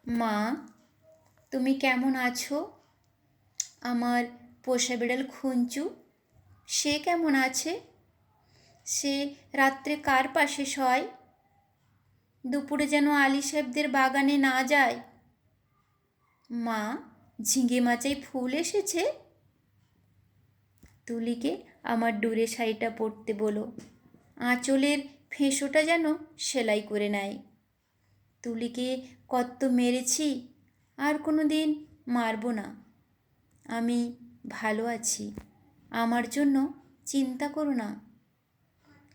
মা, তুমি কেমন আছো? আমার পোষা বিড়াল খুঞ্চু, সে কেমন আছে? সে রাত্রে কার পাশে শয়? দুপুরে যেন আলি সাহেবদের বাগানে না যায়। মা, ঝিঙে মাচায় ফুল এসেছে? তুলিকে আমার ডুরে শাড়িটা পরতে বলো, আঁচলের ফেঁসোটা যেন সেলাই করে নেয়। তুলিকে কত মেরেছি, আর কোনো দিন মারব না। আমি ভালো আছি, আমার জন্য চিন্তা করো না।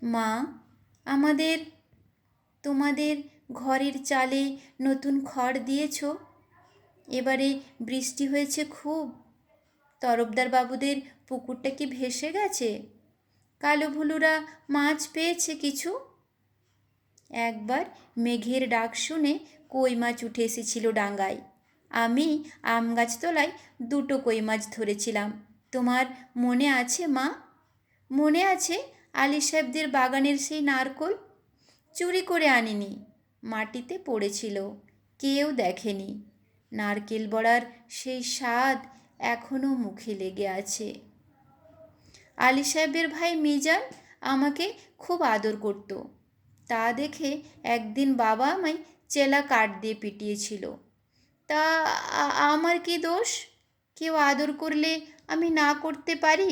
মা, তোমাদের ঘরের চালে নতুন খড় দিয়েছ? এবারে বৃষ্টি হয়েছে খুব। তরফদার বাবুদের পুকুরটা কি ভেসে গেছে? কালো ভুলুরা মাছ পেয়েছে কিছু? একবার মেঘের ডাক শুনে কই মাছ উঠে এসেছিল ডাঙায়। আমি আম গাছতলায় 2টো কই মাছ ধরেছিলাম। তোমার মনে আছে মা? মনে আছে আলি সাহেবদের বাগানের সেই নারকোল? চুরি করে আনিনি, মাটিতে পড়েছিল, কেউ দেখেনি। নারকেল বড়ার সেই স্বাদ এখনও মুখে লেগে আছে। আলি সাহেবের ভাই মিজান আমাকে খুব আদর করত। তা দেখে একদিন বাবা আমায় চেলা কাঠ দিয়ে পিটিয়েছিল। তা আমার কি দোষ? কেউ আদর করলে আমি না করতে পারি?